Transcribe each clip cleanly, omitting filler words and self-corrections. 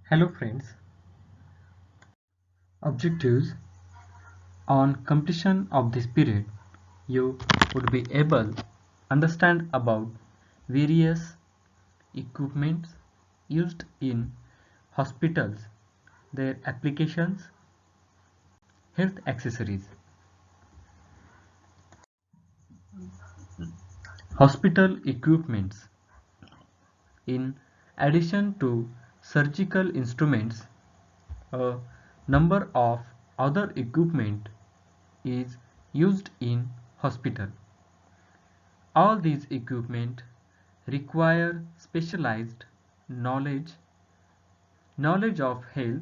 Hello friends, objectives. On completion of this period, you would be able to understand about various equipments used in hospitals, their applications, health accessories. Hospital equipments. In addition to surgical instruments, a number of other equipment is used in hospital. All these equipment require specialized knowledge, knowledge of health,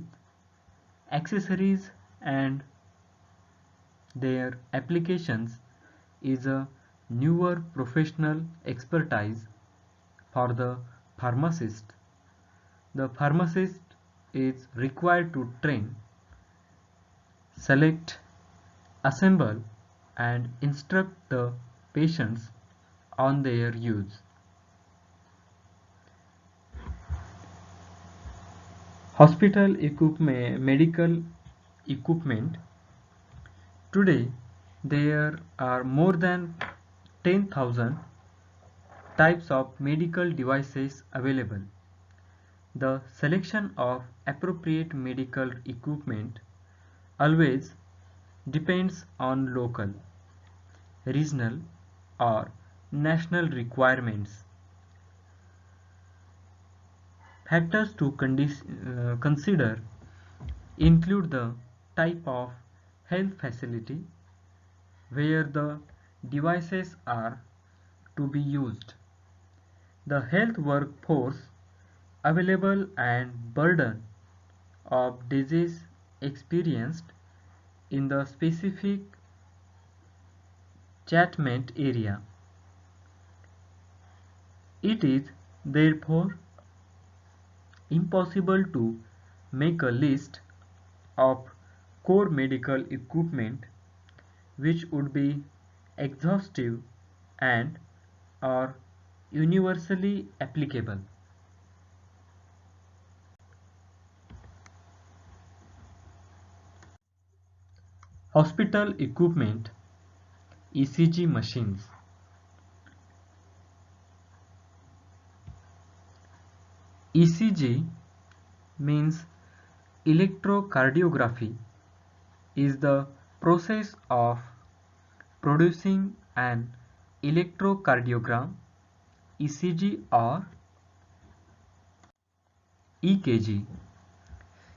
accessories and their applications is a newer professional expertise for the pharmacist. The pharmacist is required to train, select, assemble and instruct the patients on their use. Hospital equipment, medical equipment. Today, there are more than 10,000 types of medical devices available. The selection of appropriate medical equipment always depends on local, regional, or national requirements. Factors to consider include the type of health facility where the devices are to be used, the health workforce available and burden of disease experienced in the specific catchment area. It is therefore impossible to make a list of core medical equipment which would be exhaustive and are universally applicable. Hospital equipment, ECG machines. ECG means electrocardiography is the process of producing an electrocardiogram, ECG or EKG.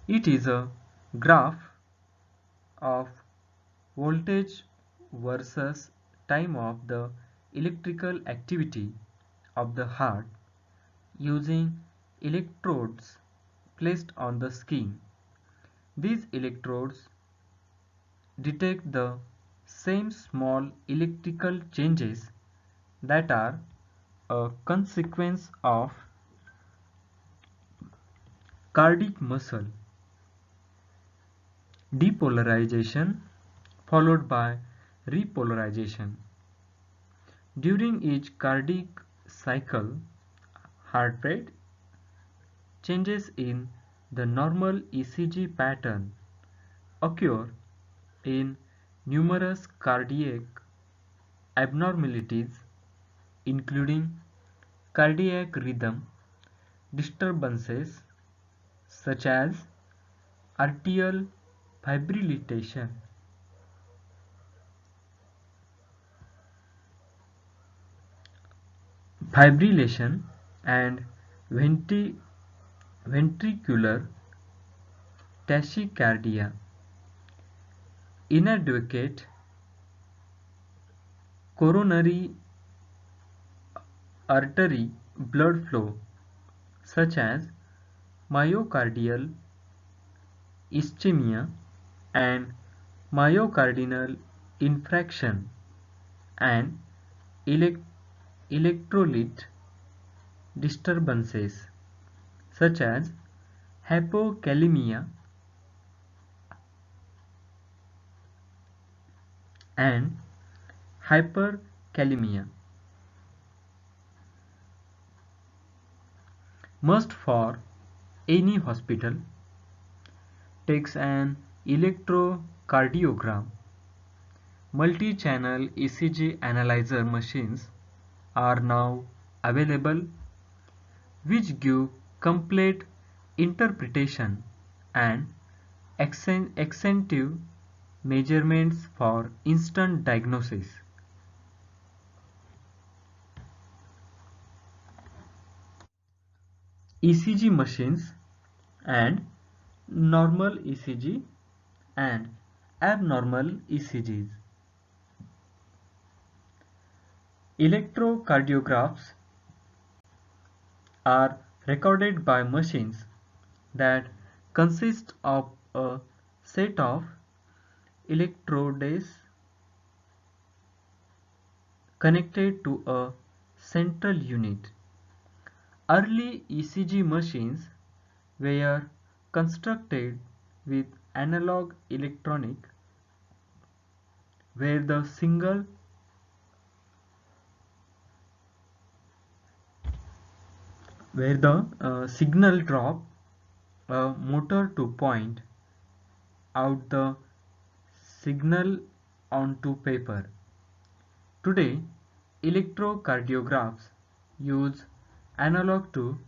It is a graph of voltage versus time of the electrical activity of the heart using electrodes placed on the skin. These electrodes detect the same small electrical changes that are a consequence of cardiac muscle depolarization followed by repolarization. During each cardiac cycle, heart rate changes in the normal ECG pattern occur in numerous cardiac abnormalities including cardiac rhythm disturbances such as atrial fibrillation, and ventricular tachycardia, inadequate coronary artery blood flow such as myocardial ischemia and myocardial infarction, and electrolyte disturbances such as hypokalemia and hyperkalemia must for Any hospital takes an electrocardiogram. Multi-channel ECG analyzer machines are now available which give complete interpretation and extensive measurements for instant diagnosis. ECG machines and normal ECG and abnormal ECGs. Electrocardiographs are recorded by machines that consist of a set of electrodes connected to a central unit. Early ECG machines were constructed with analog electronic where the signal drop a motor to point out the signal onto paper. Today, electrocardiographs use analog to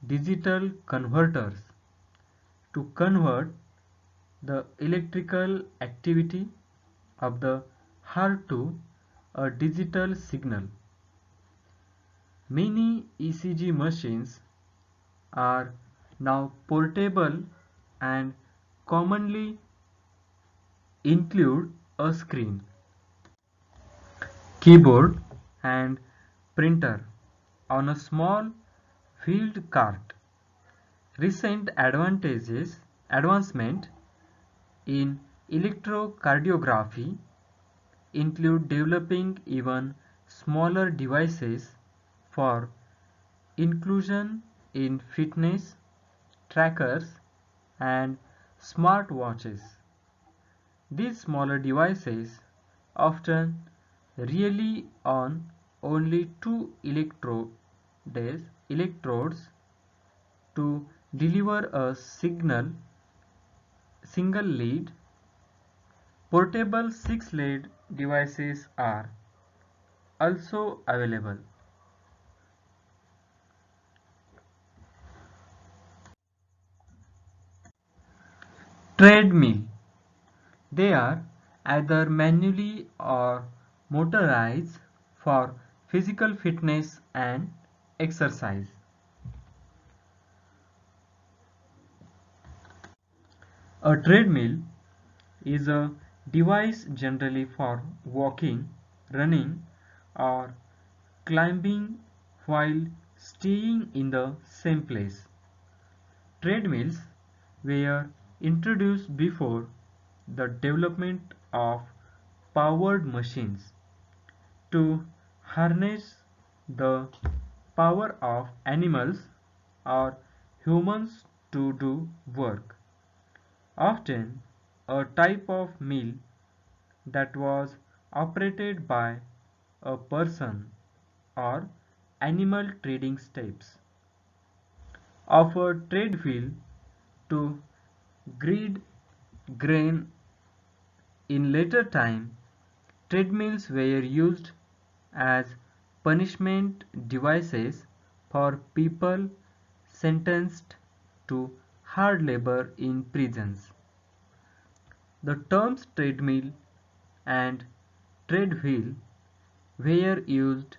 digital converters to convert the electrical activity of the heart to a digital signal. Many ECG machines are now portable and commonly include a screen, keyboard and printer on a small field cart. Recent advancement in electrocardiography include developing even smaller devices for inclusion in fitness trackers and smartwatches. These smaller devices often rely on only two electrodes to deliver a single lead. Portable 6-lead devices are also available. Treadmill. They are either manually or motorized for physical fitness and exercise. A treadmill is a device generally for walking, running, or climbing while staying in the same place. Treadmills were introduced before the development of powered machines to harness the power of animals or humans to do work. Often a type of mill that was operated by a person or animal trading steps. Of a trade wheel to grind grain in later time, treadmills were used as punishment devices for people sentenced to hard labor in prisons. The terms treadmill and treadwheel were used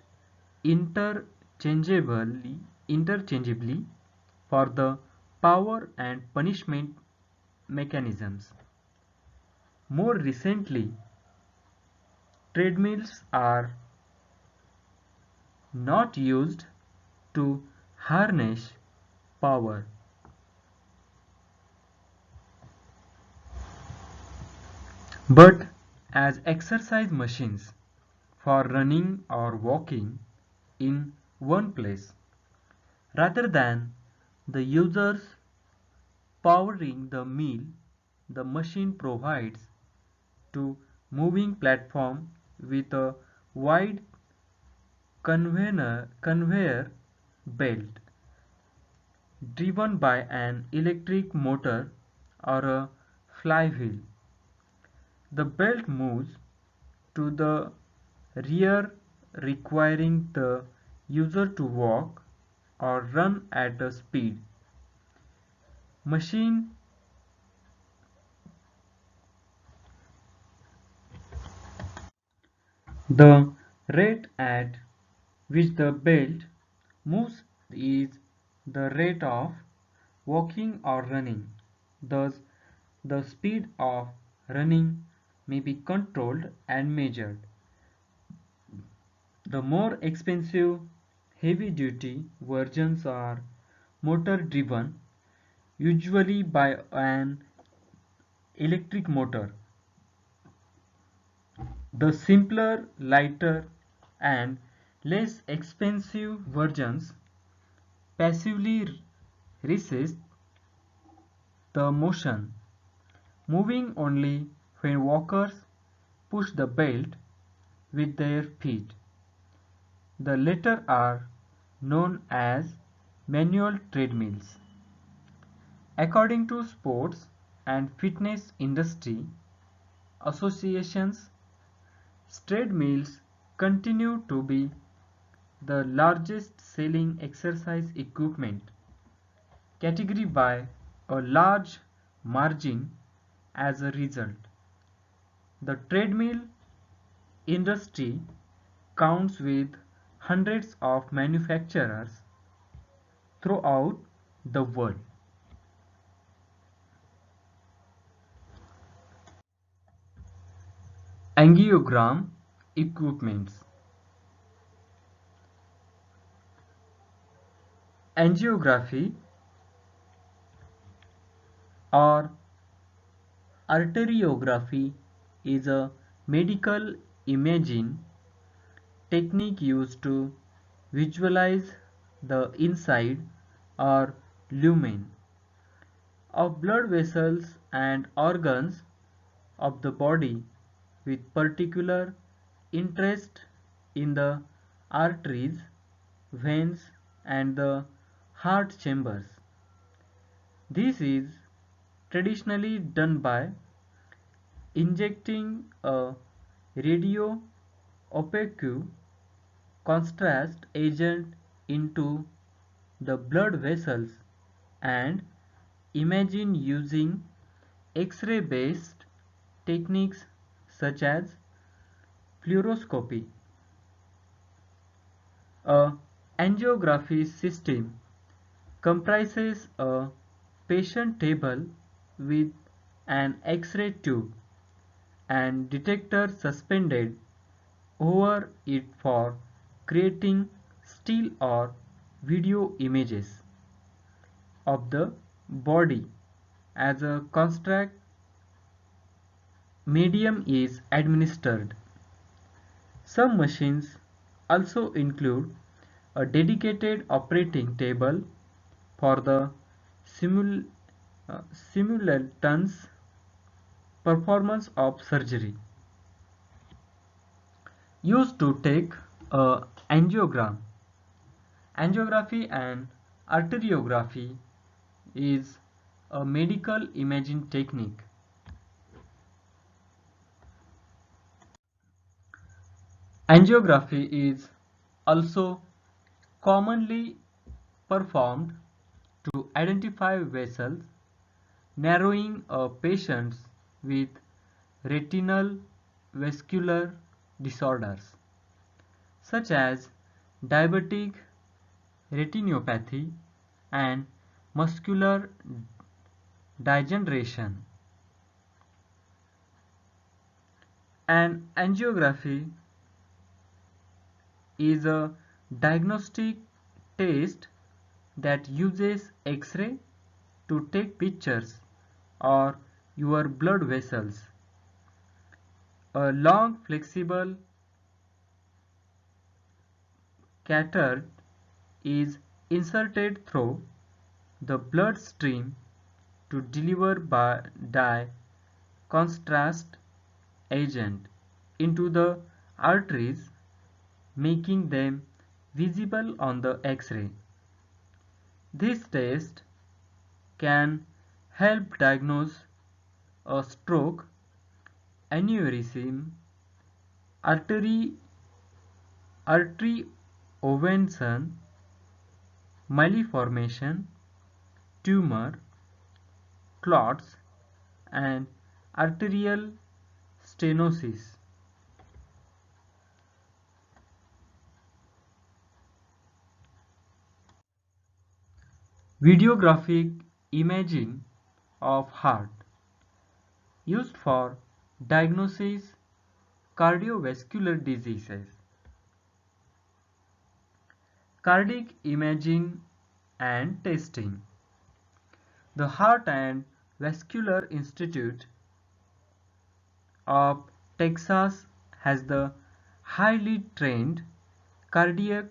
interchangeably for the power and punishment mechanisms. More recently, treadmills are not used to harness power, but as exercise machines for running or walking in one place, rather than the users powering the mill. The machine provides to moving platform with a wide conveyor belt driven by an electric motor or a flywheel. The belt moves to the rear, requiring the user to walk or run at a speed. Machine The rate at which the belt moves is the rate of walking or running. Thus, the speed of running may be controlled and measured. The more expensive heavy-duty versions are motor-driven, usually by an electric motor. The simpler, lighter, and less expensive versions passively resist the motion, moving only when walkers push the belt with their feet. The latter are known as manual treadmills. According to sports and fitness industry associations, treadmills continue to be the largest selling exercise equipment category by a large margin. As a result, the treadmill industry counts with hundreds of manufacturers throughout the world. Angiogram equipments. Angiography or arteriography is a medical imaging technique used to visualize the inside or lumen of blood vessels and organs of the body, with particular interest in the arteries, veins, and the heart chambers. This is traditionally done by injecting a radio-opaque contrast agent into the blood vessels and imaging using X-ray based techniques such as fluoroscopy. A angiography system comprises a patient table with an X-ray tube and detector suspended over it for creating still or video images of the body as a construct medium is administered. Some machines also include a dedicated operating table for the simultaneous performance of surgery. Used to take a angiogram. Angiography and arteriography is a medical imaging technique. Angiography is also commonly performed to identify vessels, narrowing a patients with retinal vascular disorders such as diabetic retinopathy and muscular degeneration. An angiography is a diagnostic test that uses X-ray to take pictures of your blood vessels. A long flexible catheter is inserted through the blood stream to deliver dye contrast agent into the arteries, making them visible on the X-ray. This test can help diagnose a stroke, aneurysm, artery ovation, malformation, tumor, clots, and arterial stenosis. Videographic imaging of heart used for diagnosis cardiovascular diseases. Cardiac imaging and testing. The Heart and Vascular Institute of Texas has the highly trained cardiac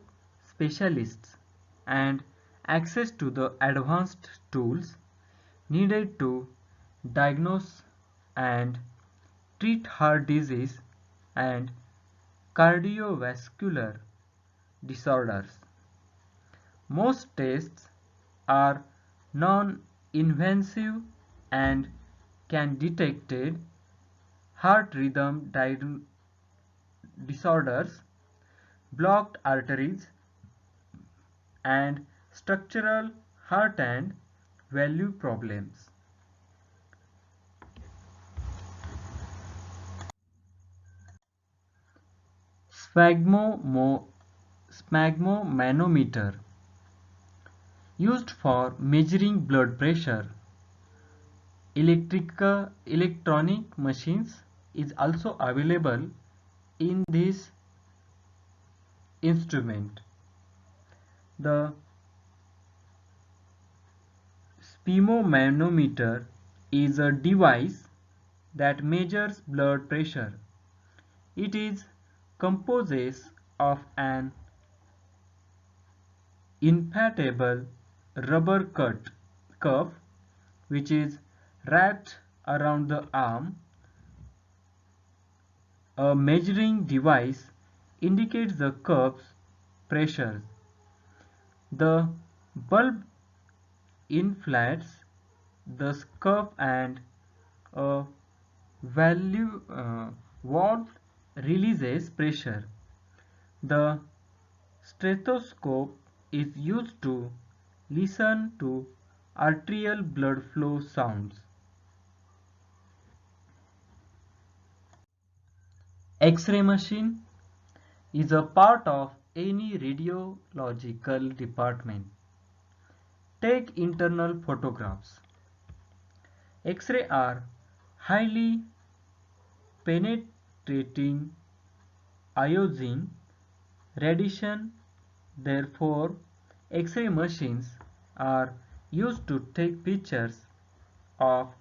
specialists and access to the advanced tools needed to diagnose and treat heart disease and cardiovascular disorders. Most tests are non-invasive and can detect heart rhythm disorders, blocked arteries, and structural heart and valve problems. Sphygmomanometer used for measuring blood pressure. Electronic machines is also available in this instrument. The sphygmomanometer is a device that measures blood pressure. It is composed of an inflatable rubber cuff which is wrapped around the arm. A measuring device indicates the cuff's pressure. The bulb inflates the cuff and a valve releases pressure. The stethoscope is used to listen to arterial blood flow sounds. X-ray machine is a part of any radiological department. Take internal photographs. X-ray are highly penetrating ionizing radiation. Therefore, X-ray machines are used to take pictures of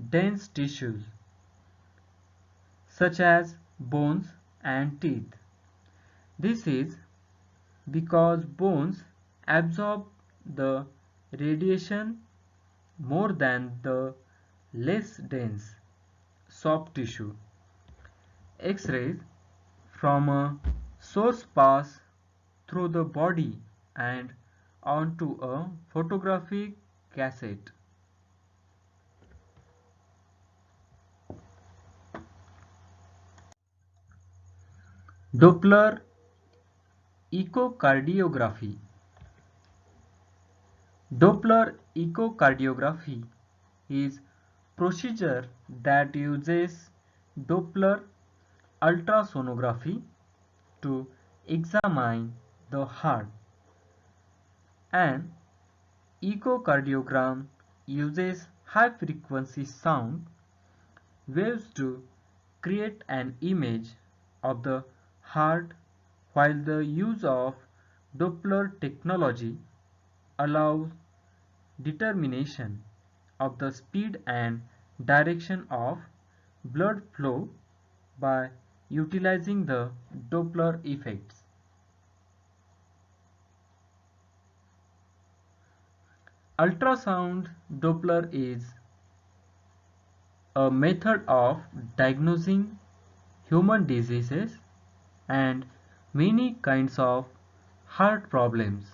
dense tissues such as bones and teeth. This is because bones absorb the radiation more than the less dense soft tissue. X-rays from a source pass through the body and onto a photographic cassette. Doppler echocardiography. Doppler echocardiography is procedure that uses Doppler ultrasonography to examine the heart. An echocardiogram uses high-frequency sound waves to create an image of the heart, while the use of Doppler technology allows determination of the speed and direction of blood flow by utilizing the Doppler effects. Ultrasound Doppler is a method of diagnosing human diseases and many kinds of heart problems.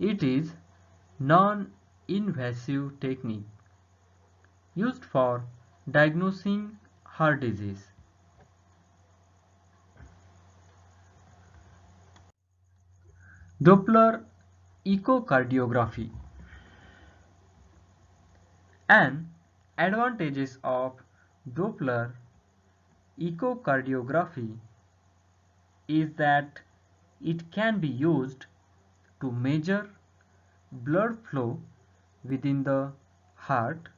It is non-invasive technique used for diagnosing heart disease. Doppler echocardiography. An advantages of Doppler echocardiography is that it can be used to measure blood flow within the heart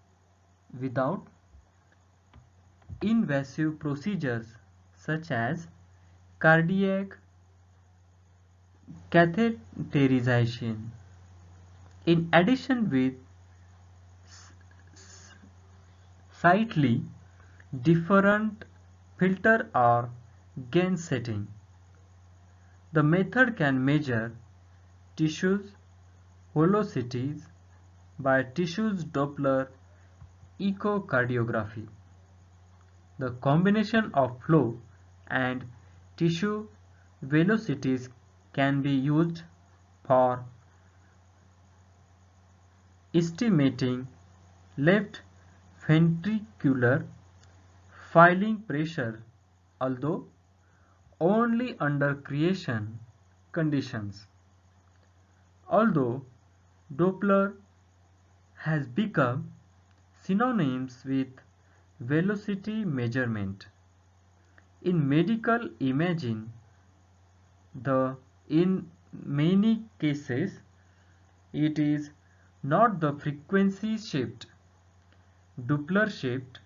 without invasive procedures such as cardiac catheterization. In addition, with slightly different filter or gain setting, the method can measure tissues velocities by tissue's Doppler echocardiography. The combination of flow and tissue velocities can be used for estimating left ventricular filling pressure, although only under creation conditions. Although Doppler has become synonymous with velocity measurement, in medical imaging, in many cases it is not the frequency shift, Doppler shift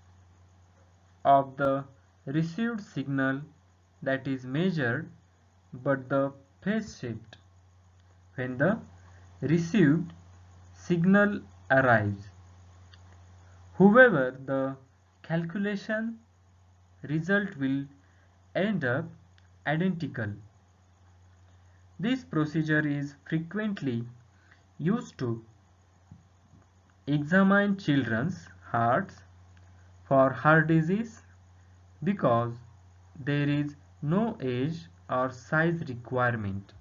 of the received signal that is measured, but the phase shift when the received signal arrives. However, the calculation result will end up identical. This procedure is frequently used to examine children's hearts for heart disease because there is no age or size requirement.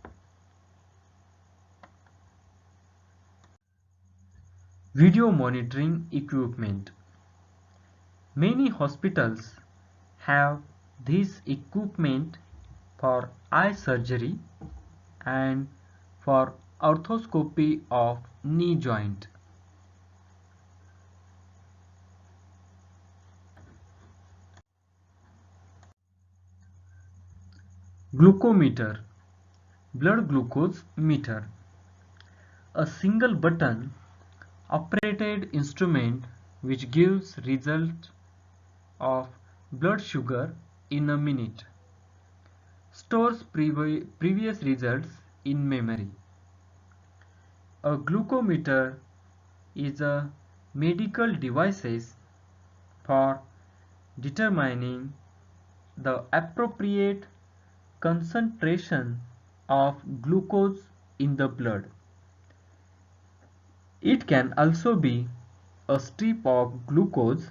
Video monitoring equipment. Many hospitals have this equipment for eye surgery and for arthroscopy of knee joint. Glucometer, blood glucose meter. A single button operated instrument which gives result of blood sugar in a minute. Stores previous results in memory. A glucometer is a medical device for determining the appropriate concentration of glucose in the blood. It can also be a strip of glucose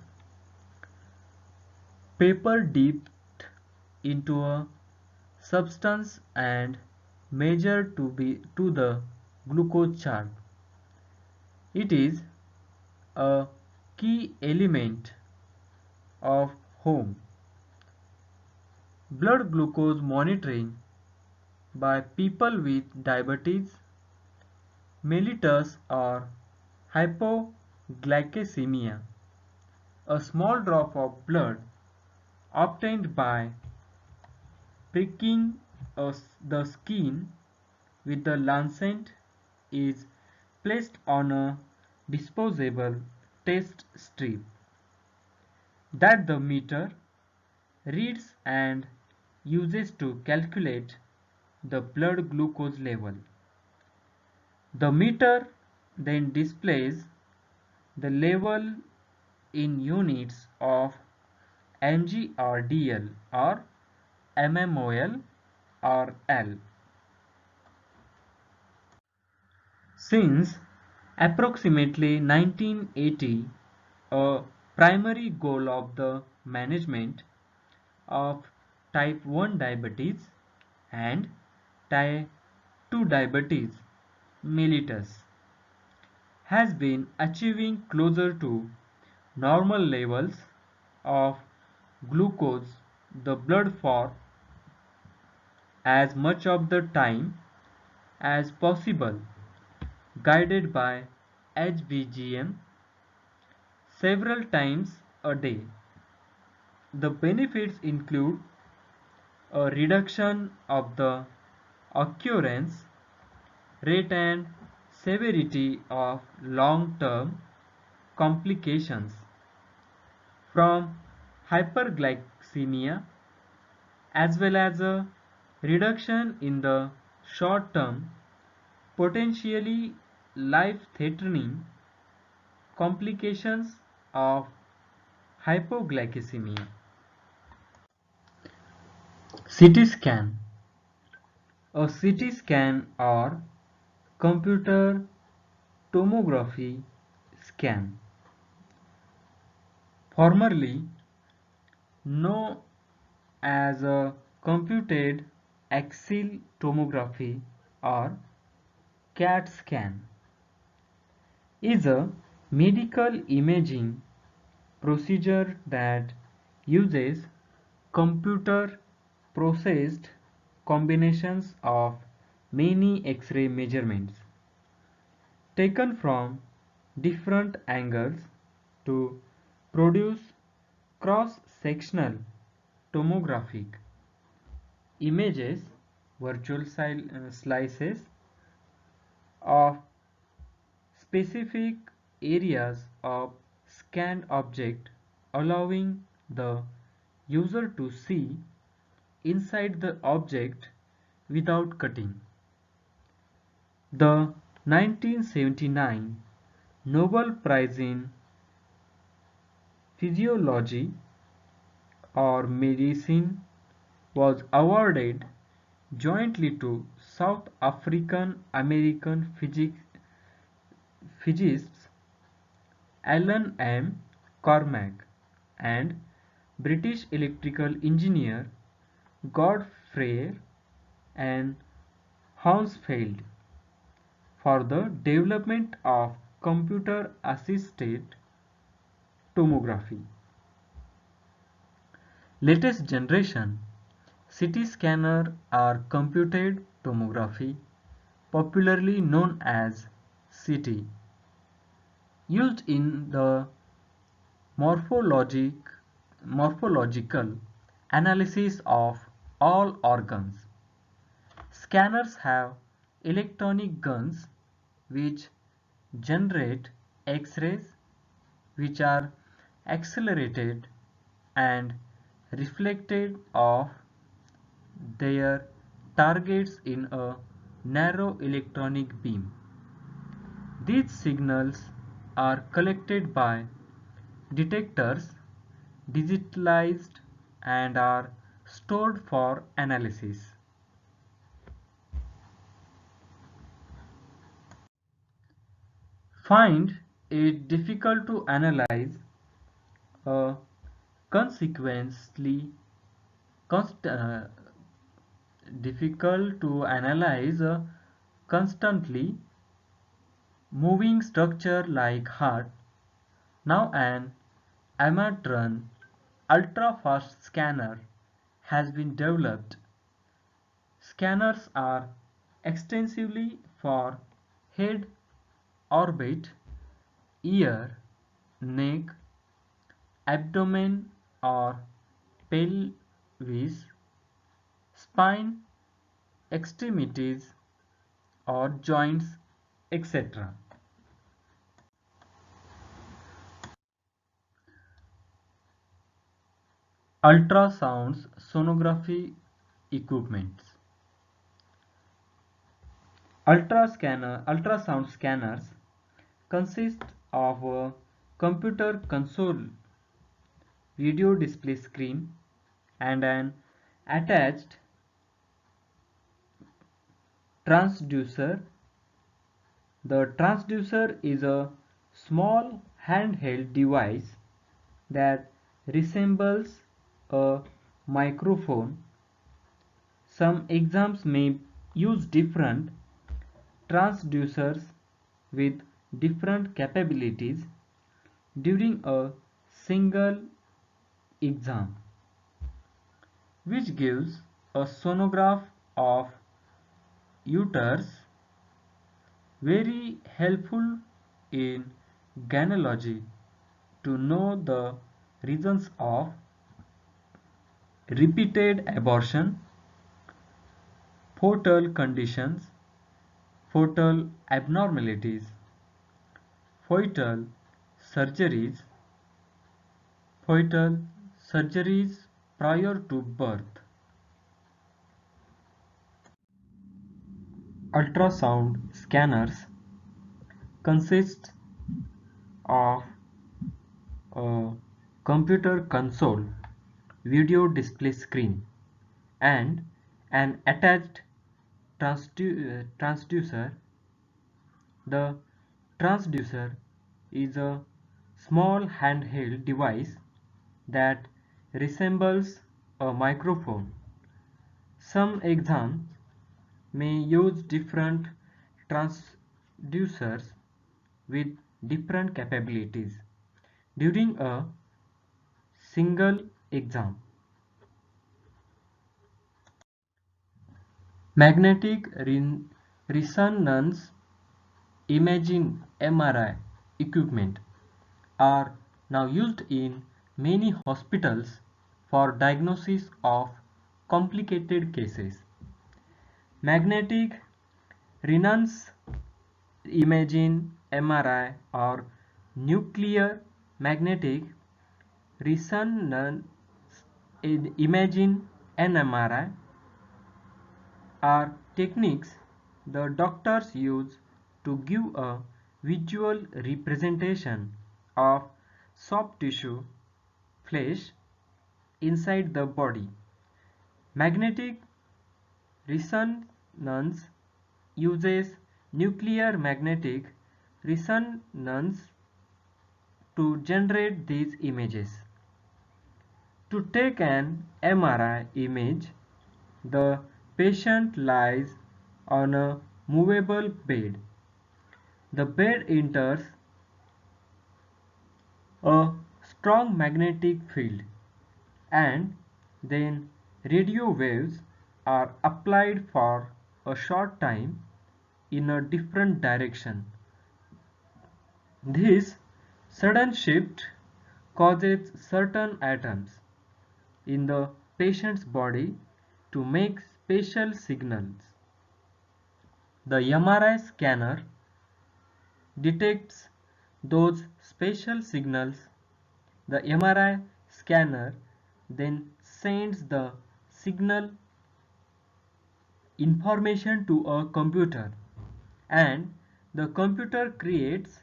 paper dipped into a substance and measured to the glucose chart. It is a key element of home blood glucose monitoring by people with diabetes mellitus or hypoglycemia. A small drop of blood obtained by pricking the skin with the lancet is placed on a disposable test strip that the meter reads and uses to calculate the blood glucose level. The meter then displays the level in units of mg or dl or mmol or L. Since approximately 1980, a primary goal of the management of type 1 diabetes and type 2 diabetes mellitus has been achieving closer to normal levels of glucose the blood for as much of the time as possible, guided by HBGM several times a day. The benefits include a reduction of the occurrence rate and severity of long-term complications from hyperglycemia, as well as a reduction in the short-term, potentially life-threatening complications of hypoglycemia. CT scan. A CT scan or computer tomography scan, formerly known as a computed axial tomography or CAT scan, is a medical imaging procedure that uses computer processed combinations of many X-ray measurements taken from different angles to produce cross-sectional tomographic images, virtual slices of specific areas of scanned object, allowing the user to see inside the object without cutting. The 1979 Nobel Prize in Physiology or Medicine was awarded jointly to South African American physicists Alan M. Cormack and British electrical engineer Godfrey and Hounsfield for the development of computer-assisted tomography. Latest generation CT scanner or computed tomography, popularly known as CT, used in the morphological analysis of all organs. Scanners have electronic guns which generate X-rays which are accelerated and reflected off their targets in a narrow electronic beam. These signals are collected by detectors, digitalized, and are stored for analysis. Find it difficult to analyze a consequently const, difficult to analyze a constantly moving structure like heart. Now an Amatron ultra-fast scanner has been developed. Scanners are extensively for head, orbit, ear, neck, abdomen or pelvis, spine, extremities or joints, etc. Ultrasounds sonography equipments. Ultrasound scanners consist of a computer console, video display screen, and an attached transducer. The transducer is a small handheld device that resembles a microphone. Some exams may use different transducers with different capabilities during a single exam, which gives a sonograph of uterus, very helpful in gynecology to know the reasons of repeated abortion, fetal conditions, fetal abnormalities, fetal surgeries, fetal surgeries prior to birth. Ultrasound scanners consist of a computer console, video display screen, and an attached transducer. The transducer is a small handheld device that resembles a microphone. Some exams may use different transducers with different capabilities during a single exam. Magnetic resonance imaging (MRI) equipment are now used in many hospitals for diagnosis of complicated cases. Magnetic resonance imaging (MRI) or nuclear magnetic resonance imaging (NMRI) are techniques the doctors use to give a visual representation of soft tissue, flesh, inside the body. Magnetic resonance uses nuclear magnetic resonance to generate these images. To take an MRI image, the patient lies on a movable bed. The bed enters a strong magnetic field, and then radio waves are applied for a short time in a different direction. This sudden shift causes certain atoms in the patient's body to make special signals. The MRI scanner detects those special signals. The MRI scanner then sends the signal information to a computer, and the computer creates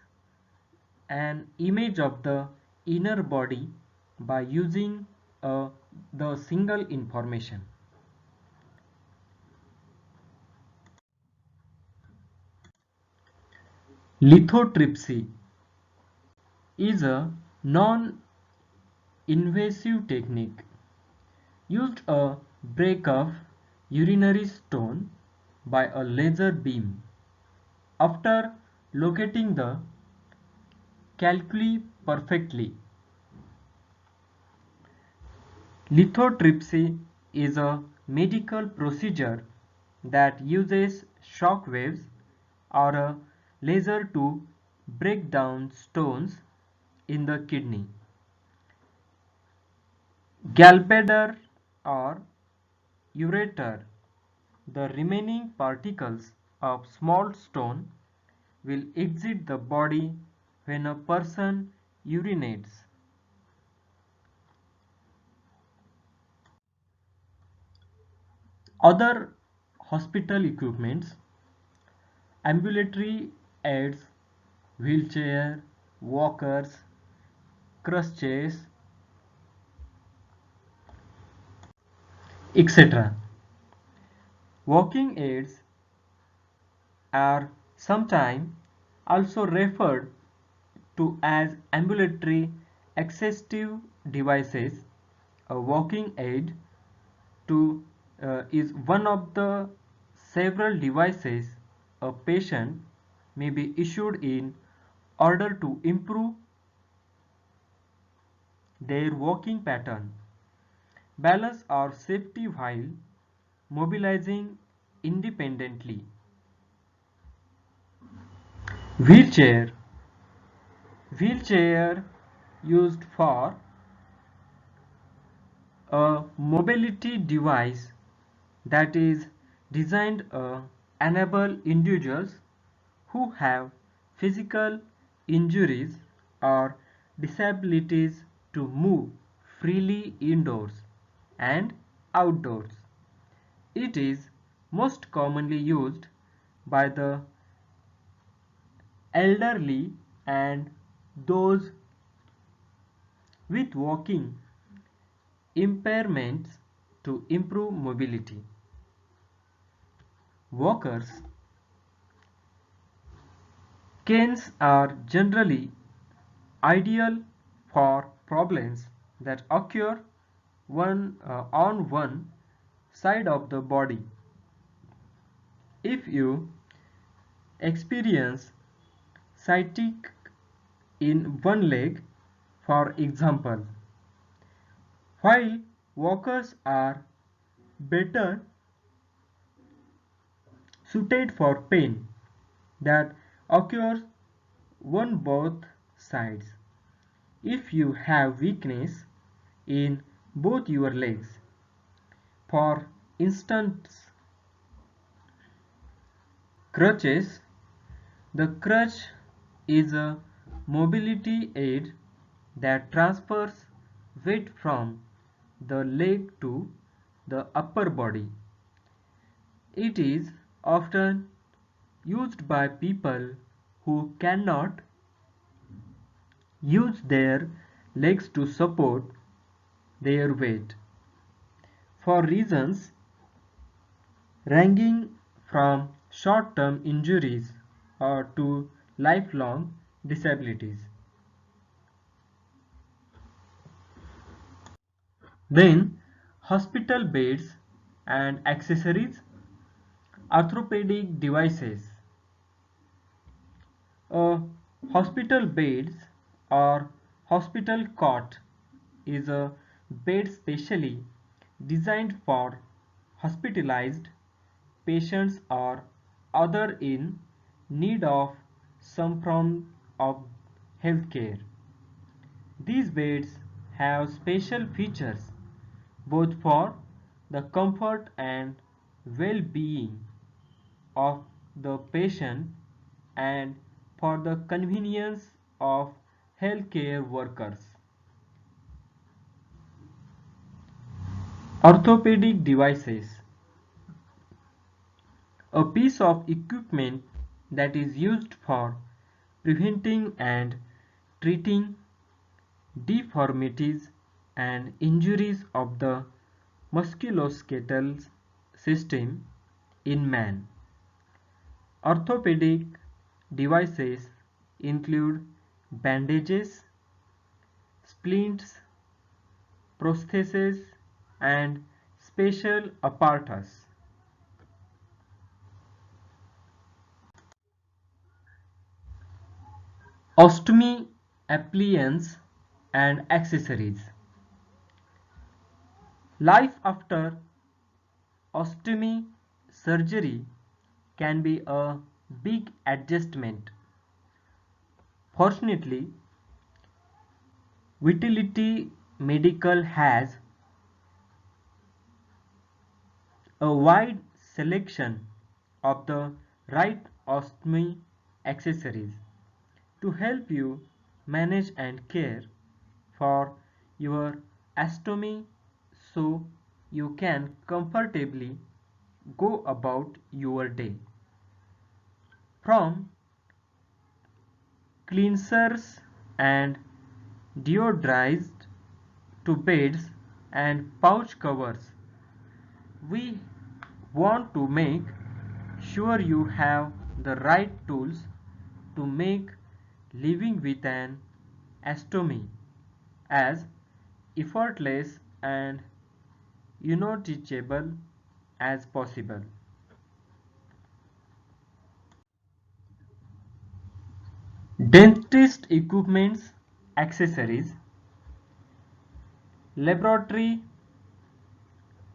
an image of the inner body by using the single information. Lithotripsy is a non-invasive technique used to break off urinary stone by a laser beam. After locating the calculi perfectly, lithotripsy is a medical procedure that uses shock waves or a laser to break down stones in the kidney, gallbladder, or ureter. The remaining particles of small stone will exit the body when a person urinates. Other hospital equipments: ambulatory aids, wheelchair, walkers, crutches, etc. Walking aids are sometimes also referred to as ambulatory assistive devices. A walking aid is one of the several devices a patient may be issued in order to improve their walking pattern, balance or safety while mobilizing independently. Wheelchair. Wheelchair used for a mobility device that is designed to enable individuals who have physical injuries or disabilities to move freely indoors and outdoors. It is most commonly used by the elderly and those with walking impairments to improve mobility. Walkers. Canes are generally ideal for problems that occur on one side of the body. If you experience sciatic in one leg, for example, while walkers are better suited for pain that occurs on both sides. If you have weakness in both your legs, for instance, crutches, the crutch is a mobility aid that transfers weight from the leg to the upper body. It is often used by people who cannot use their legs to support their weight for reasons ranging from short-term injuries or to lifelong disabilities. Then, hospital beds and accessories, orthopedic devices. A hospital bed or hospital cot is a bed specially designed for hospitalized patients or other in need of some form of health care. These beds have special features both for the comfort and well-being of the patient and for the convenience of healthcare workers. Orthopedic devices. A piece of equipment that is used for preventing and treating deformities and injuries of the musculoskeletal system in man. Orthopedic devices include bandages, splints, prostheses, and special apparatus. Ostomy appliance and accessories. Life after ostomy surgery can be a big adjustment. Fortunately, Vitality Medical has a wide selection of the right ostomy accessories to help you manage and care for your ostomy so you can comfortably go about your day. From cleansers and deodorized to beds and pouch covers, we want to make sure you have the right tools to make living with an ostomy as effortless and unnoticeable as possible. Dentist equipments, accessories, laboratory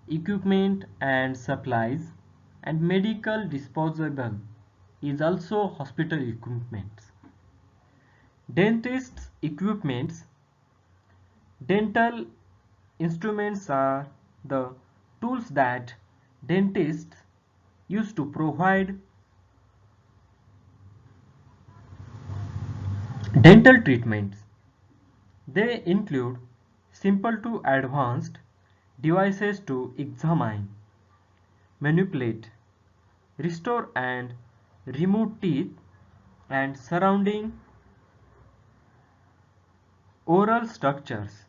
equipment and supplies, and medical disposable is also hospital equipments. Dentist equipments, dental instruments are the tools that dentists use to provide dental treatments. They include simple to advanced devices to examine, manipulate, restore and remove teeth and surrounding oral structures.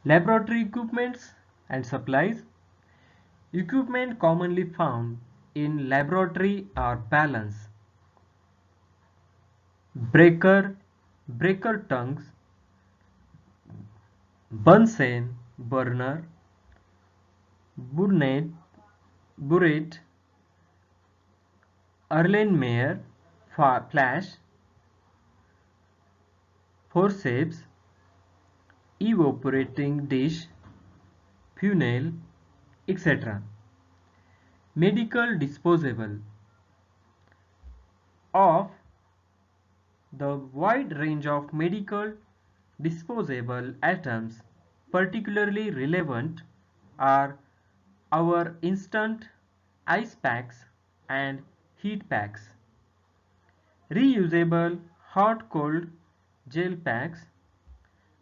Laboratory equipments and supplies. Equipment commonly found in laboratory are balance, breaker, breaker tongues, Bunsen burner, burette, burette, Erlenmeyer flash, forceps, evaporating dish, funnel, etc. Medical disposable. Of the wide range of medical disposable items, particularly relevant are our instant ice packs and heat packs, reusable hot cold gel packs,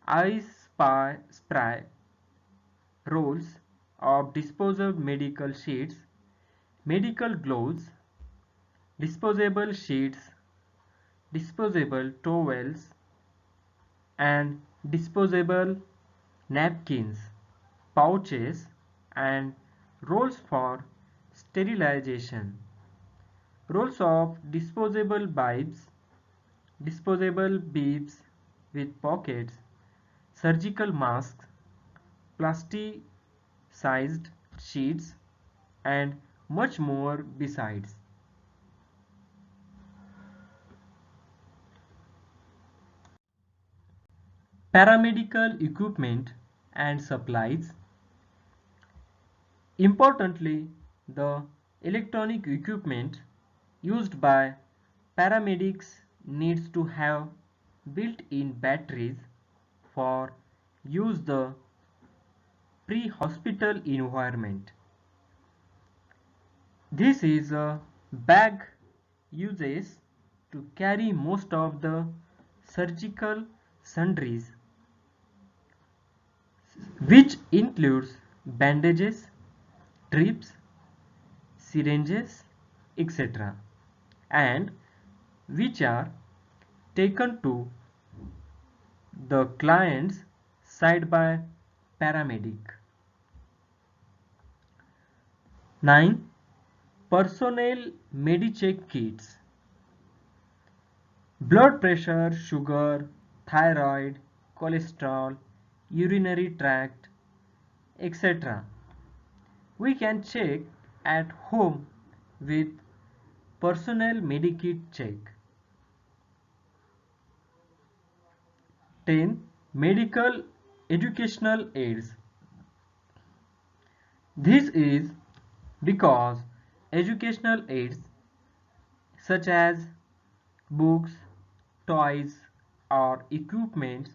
ice spray rolls of disposable medical sheets, medical gloves, disposable sheets, disposable towels, and disposable napkins, pouches, and rolls for sterilization, rolls of disposable bibs with pockets, surgical masks, plasticized sheets, and much more besides. Paramedical equipment and supplies. Importantly, the electronic equipment used by paramedics needs to have built-in batteries for use the pre-hospital environment. This is a bag uses to carry most of the surgical sundries, which includes bandages, drips, syringes, etc., and which are taken to the client's side by paramedic. 9. Personnel Medicheck kits. Blood pressure, sugar, thyroid, cholesterol, urinary tract, etc. We can check at home with Personnel Medikit check. 10. Medical educational aids. This is because educational aids such as books, toys, or equipments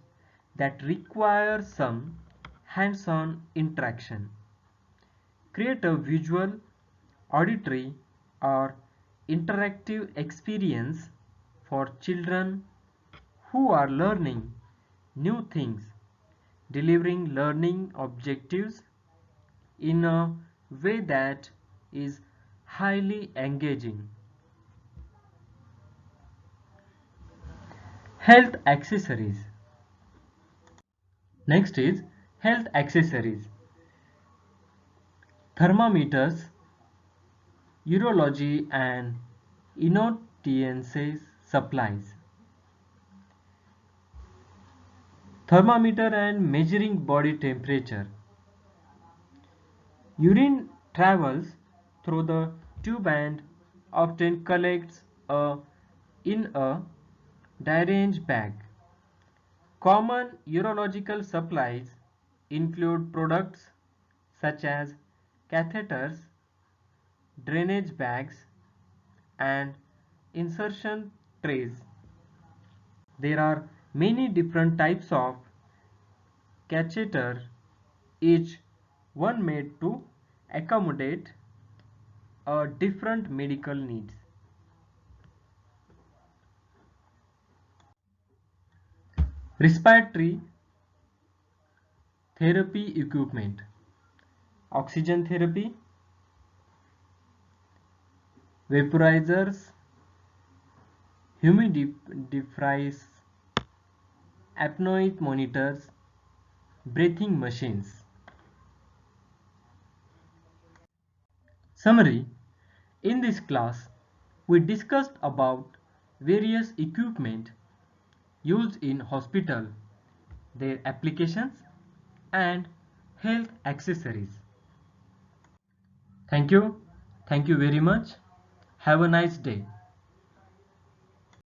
that require some hands-on interaction create a visual, auditory, or interactive experience for children who are learning new things, delivering learning objectives in a way that is highly engaging. Health accessories. Next is health accessories. Thermometers, urology and incontinence supplies. Thermometer and measuring body temperature. Urine travels through the tube and often collects a in a syringe bag. Common urological supplies include products such as catheters, drainage bags, and insertion trays. There are many different types of catheter, each one made to accommodate a different medical needs. Respiratory therapy equipment, oxygen therapy, vaporizers, humidifiers, apnoid monitors, breathing machines. Summary: in this class, we discussed about various equipment used in hospital, their applications and health accessories. Thank you. Thank you very much. Have a nice day.